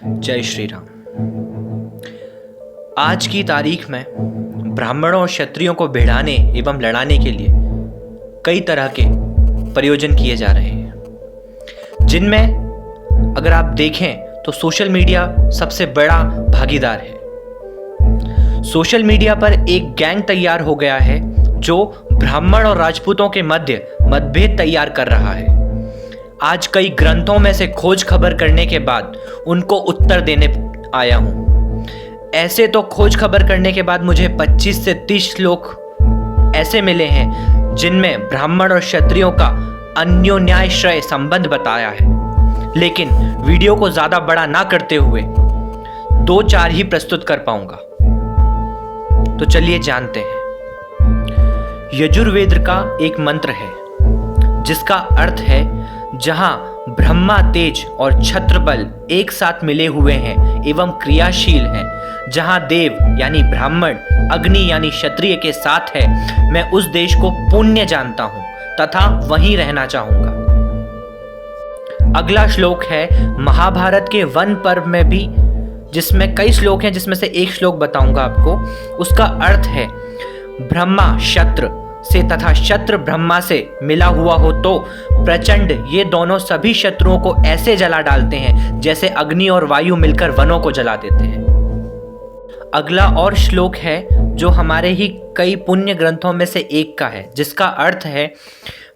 जय श्री राम। आज की तारीख में ब्राह्मणों और क्षत्रियों को भिड़ाने एवं लड़ाने के लिए कई तरह के प्रयोजन किए जा रहे हैं, जिनमें अगर आप देखें तो सोशल मीडिया सबसे बड़ा भागीदार है। सोशल मीडिया पर एक गैंग तैयार हो गया है जो ब्राह्मण और राजपूतों के मध्य मतभेद तैयार कर रहा है। आज कई ग्रंथों में से खोज खबर करने के बाद उनको उत्तर देने आया हूं। ऐसे तो खोज खबर करने के बाद मुझे 25 से 30 लोग ऐसे मिले हैं जिनमें ब्राह्मण और क्षत्रियों का अन्योन्याश्रय संबंध बताया है, लेकिन वीडियो को ज्यादा बड़ा ना करते हुए 2-4 ही प्रस्तुत कर पाऊंगा। तो चलिए जानते हैं। यजुर्वेद का एक मंत्र है जिसका अर्थ है, जहां ब्रह्मा तेज और क्षत्र बल एक साथ मिले हुए हैं एवं क्रियाशील हैं, जहां देव यानी ब्राह्मण अग्नि यानी क्षत्रिय के साथ है, मैं उस देश को पुण्य जानता हूं तथा वहीं रहना चाहूंगा। अगला श्लोक है महाभारत के वन पर्व में भी, जिसमें कई श्लोक हैं, जिसमें से एक श्लोक बताऊंगा आपको। उसका अर्थ है, ब्रह्मा क्षत्र से तथा शत्रु ब्रह्मा से मिला हुआ हो तो प्रचंड ये दोनों सभी शत्रुओं को ऐसे जला डालते हैं जैसे अग्नि और वायु मिलकर वनों को जला देते हैं। अगला और श्लोक है जो हमारे ही कई पुण्य ग्रंथों में से एक का है, जिसका अर्थ है,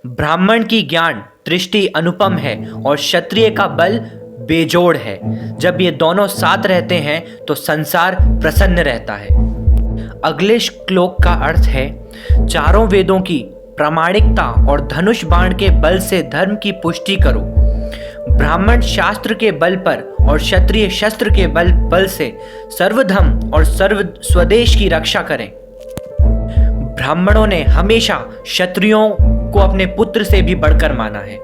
ब्राह्मण की ज्ञान दृष्टि अनुपम है और क्षत्रिय का बल बेजोड़ है। जब ये दोनों साथ रहते हैं तो संसार प्रसन्न रहता है। अगले श्लोक का अर्थ है, चारों वेदों की प्रामाणिकता और धनुष बाण के बल से धर्म की पुष्टि करो। ब्राह्मण शास्त्र के बल पर और क्षत्रिय शस्त्र के बल से सर्वधर्म और सर्व स्वदेश की रक्षा करें। ब्राह्मणों ने हमेशा क्षत्रियों को अपने पुत्र से भी बढ़कर माना है।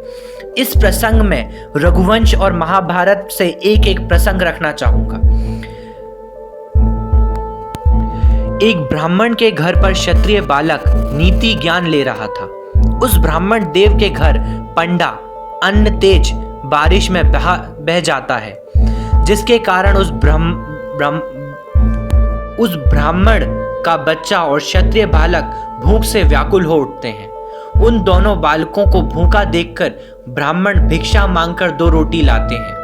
इस प्रसंग में रघुवंश और महाभारत से एक एक प्रसंग रखना चाहूंगा। एक ब्राह्मण के घर पर क्षत्रिय बालक नीति ज्ञान ले रहा था। उस ब्राह्मण देव के घर पंडा अन्न तेज बारिश में बह जाता है, जिसके कारण उस ब्राह्मण का बच्चा और क्षत्रिय बालक भूख से व्याकुल हो उठते हैं। उन दोनों बालकों को भूखा देखकर ब्राह्मण भिक्षा मांगकर 2 रोटी लाते हैं।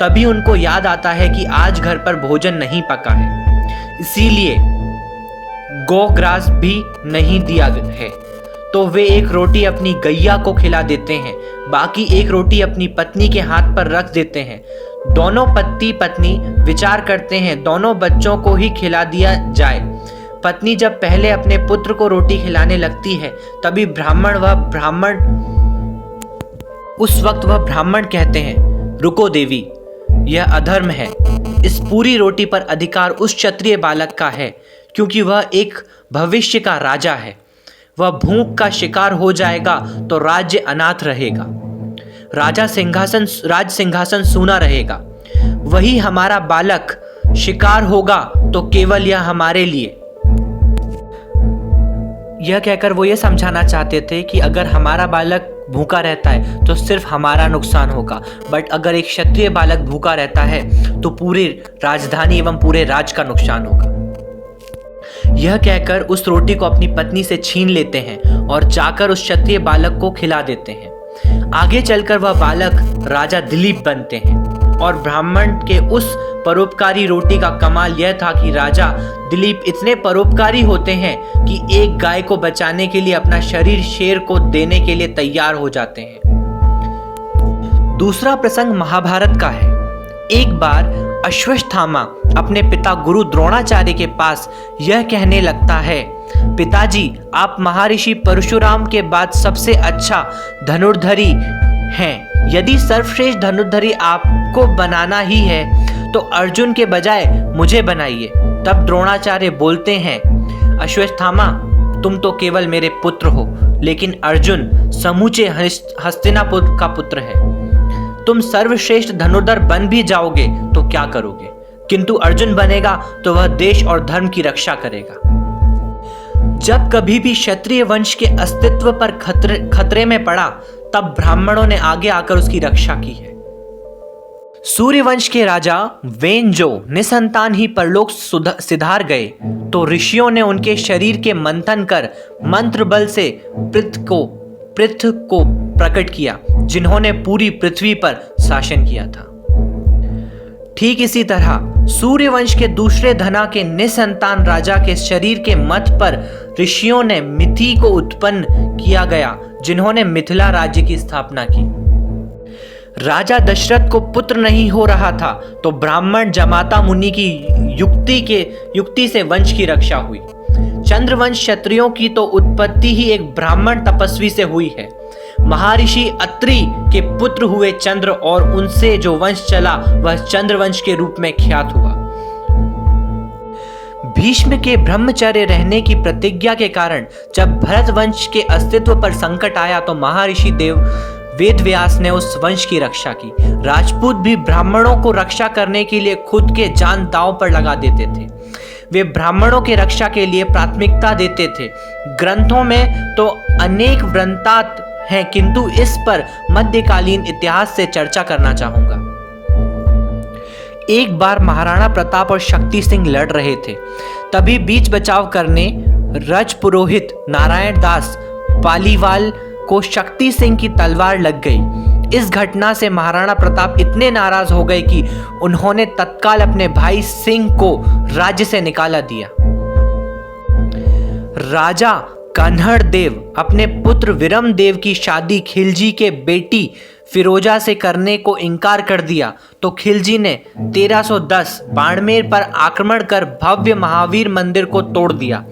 तभी उनको याद आता है कि आज घर पर भोजन नहीं पका है, इसीलिए गोग्रास भी नहीं दिया है। तो वे एक रोटी अपनी गैया को खिला देते हैं, बाकी एक रोटी अपनी पत्नी के हाथ पर रख देते हैं। दोनों पति पत्नी विचार करते हैं दोनों बच्चों को ही खिला दिया जाए। पत्नी जब पहले अपने पुत्र को रोटी खिलाने लगती है, तभी उस वक्त वह ब्राह्मण कहते हैं, रुको देवी, यह अधर्म है। इस पूरी रोटी पर अधिकार उस क्षत्रिय बालक का है, क्योंकि वह एक भविष्य का राजा है। वह भूख का शिकार हो जाएगा तो राज्य अनाथ रहेगा, राज सिंहासन सूना रहेगा। वही हमारा बालक शिकार होगा तो केवल यह हमारे लिए। यह कहकर वो ये समझाना चाहते थे कि अगर हमारा बालक भूखा रहता है तो सिर्फ हमारा नुकसान होगा, बट अगर एक क्षत्रिय बालक भूखा रहता है तो पूरी राजधानी एवं पूरे राज का नुकसान होगा। यह कहकर उस रोटी को अपनी पत्नी से छीन लेते हैं और जाकर उस क्षत्रिय बालक को खिला देते हैं। आगे चलकर वह बालक राजा दिलीप बनते हैं। और ब्राह्मण के उस परोपकारी रोटी का कमाल यह था कि राजा दिलीप इतने परोपकारी होते हैं कि एक गाय को बचाने के लिए अपना शरीर शेर को देने के लिए तैयार हो जाते हैं। दूसरा प्रसंग महाभारत का है। एक बार अश्वत्थामा अपने पिता गुरु द्रोणाचार्य के पास यह कहने लगता है, पिताजी, आप महर्षि परशुराम के बाद सबसे अच्छा धनुर्धरी हैं। यदि सर्वश्रेष्ठ धनुर्धरी आपको बनाना ही है तो अर्जुन के बजाय मुझे बनाइए। तब द्रोणाचार्य बोलते हैं, अश्वत्थामा, तुम तो केवल मेरे पुत्र हो, लेकिन अर्जुन समूचे हस्तिनापुर का पुत्र है। तुम सर्वश्रेष्ठ धनुर्धर बन भी जाओगे तो क्या करोगे? किंतु अर्जुन बनेगा तो वह देश और धर्म की रक्षा करेगा। जब कभी भी क्षत्रिय वंश के अस्तित्व पर खतरे में पड़ा, तब ब्राह्मणों ने आगे आकर उसकी रक्षा की है। सूर्यवंश के राजा वेनजो निसंतान ही परलोक सिधार गए तो ऋषियों ने उनके शरीर के मंथन कर मंत्र बल से पृथ्वी को प्रकट किया, जिन्होंने पूरी पृथ्वी पर शासन किया था। ठीक इसी तरह सूर्यवंश के दूसरे धना के निसंतान राजा के शरीर के मथ पर ऋषियों ने मिथि को उत्पन्न किया गया, जिन्होंने मिथिला राज्य की स्थापना की। राजा दशरथ को पुत्र नहीं हो रहा था तो ब्राह्मण जमाता मुनि की युक्ति से वंश की रक्षा हुई। चंद्रवंश क्षत्रियों की तो उत्पत्ति ही एक ब्राह्मण तपस्वी से हुई है। महर्षि अत्रि के पुत्र हुए चंद्र और उनसे जो वंश चला वह चंद्रवंश के रूप में ख्यात हुआ। भीष्म के ब्रह्मचर्य रहने की प्रतिज्ञा के कारण जब भरत वंश के अस्तित्व पर संकट आया तो महर्षि वेदव्यास ने उस वंश की रक्षा की। राजपूत भी ब्राह्मणों को रक्षा करने के लिए खुद के जान दांव पर लगा देते थे। वे ब्राह्मणों की रक्षा के लिए प्राथमिकता देते थे। ग्रंथों में तो अनेक वृत्तांत हैं, किंतु इस पर मध्यकालीन इतिहास से चर्चा करना चाहूंगा। एक बार महाराणा प्रताप और शक्ति सिंह लड़ रहे थे, तभी बीच बचाव करने रज पुरोहित नारायण दास पालीवाल को शक्ति सिंह की तलवार लग गई। इस घटना से महाराणा प्रताप इतने नाराज हो गए कि उन्होंने तत्काल अपने भाई सिंह को राज्य से निकाला दिया। राजा कन्हड़ देव अपने पुत्र विरम देव की शादी खिलजी के बेटी फिरोजा से करने को इनकार कर दिया तो खिलजी ने 1310 बाड़मेर पर आक्रमण कर भव्य महावीर मंदिर को तोड़ दिया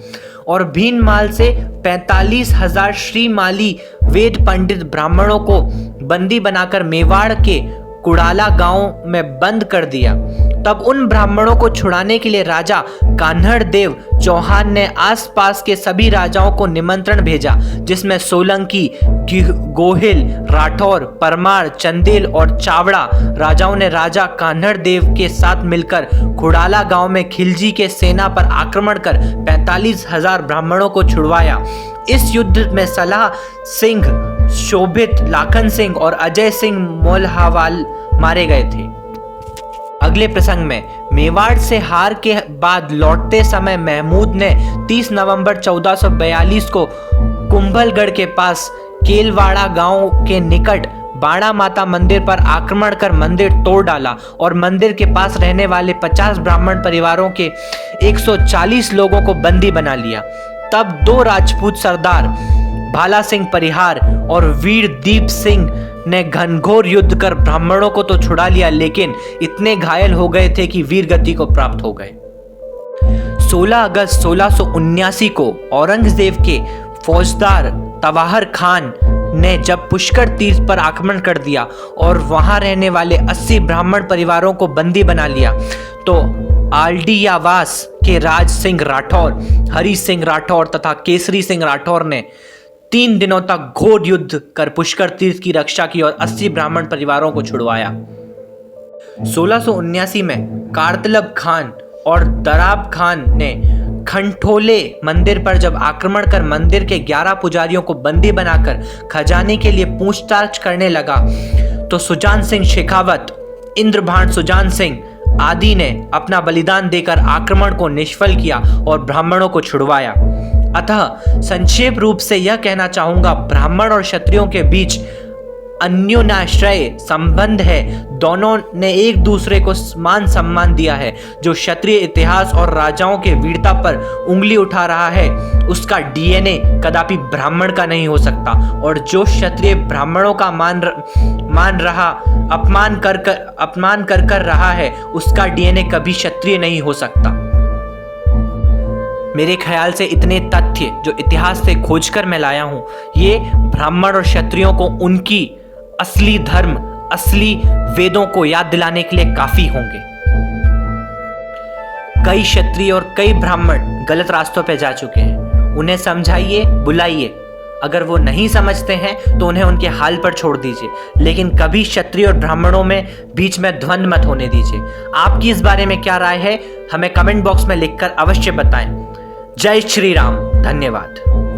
और भीनमाल से 45,000 श्रीमाली वेद पंडित ब्राह्मणों को बंदी बनाकर मेवाड़ के कुड़ाला गांव में बंद कर दिया। तब उन ब्राह्मणों को छुड़ाने के लिए राजा कान्हड़ देव चौहान ने आसपास के सभी राजाओं को निमंत्रण भेजा, जिसमें सोलंकी, गोहिल, राठौर, परमार, चंदेल और चावड़ा राजाओं ने राजा कान्हड़ देव के साथ मिलकर कुड़ाला गांव में खिलजी के सेना पर आक्रमण कर 45,000 ब्राह्मणों को छुड़वाया। इस युद्ध में सलाह सिंह, शोभित, लाखन सिंह और अजय सिंह मोल्हावाल मारे गए थे। अगले प्रसंग में मेवाड़ से हार के बाद लौटते समय महमूद ने 30 नवंबर 1442 को कुंभलगढ़ के पास केलवाड़ा गांव के निकट बाड़ा माता मंदिर पर आक्रमण कर मंदिर तोड़ डाला और मंदिर के पास रहने वाले 50 ब्राह्मण परिवारों के 140 लोगों को बंदी बना लिया। तब 2 राजपूत सरदार भाला सिंह परिहार और वीर दीप सिंह ने घनघोर युद्ध कर ब्राह्मणों को तो छुड़ा लिया, लेकिन इतने घायल हो गए थे कि वीर गति को प्राप्त हो गए। 16 अगस्त 1679 को औरंगजेब के फौजदार तवाहर खान ने जब पुष्कर तीर्थ पर आक्रमण कर दिया और वहां रहने वाले 80 ब्राह्मण परिवारों को बंदी बना लिया तो आल्डियावास के राज सिंह राठौर, हरि सिंह राठौर तथा केसरी सिंह राठौर ने 3 दिनों तक घोर युद्ध कर पुष्कर तीर्थ की रक्षा की और 80 ब्राह्मण परिवारों को छुड़वाया। 1679 में कारतलब खान और दराब खान ने खंठोले मंदिर पर जब आक्रमण कर मंदिर के 11 पुजारियों को बंदी बनाकर खजाने के लिए पूछताछ करने लगा तो सुजान सिंह शेखावत, इंद्रभान सुजान सिंह आदि ने अपना बलिदान देकर आक्रमण को निष्फल किया और ब्राह्मणों को छुड़वाया। अतः संक्षेप रूप से यह कहना चाहूंगा, ब्राह्मण और क्षत्रियों के बीच अन्योन्याश्रय संबंध है। दोनों ने एक दूसरे को मान सम्मान दिया है। जो क्षत्रिय इतिहास और राजाओं के वीरता पर उंगली उठा रहा है उसका डीएनए कदापि ब्राह्मण का नहीं हो सकता, और जो क्षत्रिय ब्राह्मणों का अपमान कर रहा है उसका डीएनए कभी क्षत्रिय नहीं हो सकता। मेरे ख्याल से इतने तथ्य जो इतिहास से खोजकर मैं लाया हूं, ये ब्राह्मण और क्षत्रियों को उनकी असली धर्म, असली वेदों को याद दिलाने के लिए काफी होंगे। कई क्षत्रिय और कई ब्राह्मण गलत रास्तों पर जा चुके हैं, उन्हें समझाइए, बुलाइए। अगर वो नहीं समझते हैं तो उन्हें उनके हाल पर छोड़ दीजिए, लेकिन कभी क्षत्रिय और ब्राह्मणों में बीच में द्वंद्व मत होने दीजिए। आपकी इस बारे में क्या राय है, हमें कमेंट बॉक्स में लिखकर अवश्य बताएं। जय श्री राम। धन्यवाद।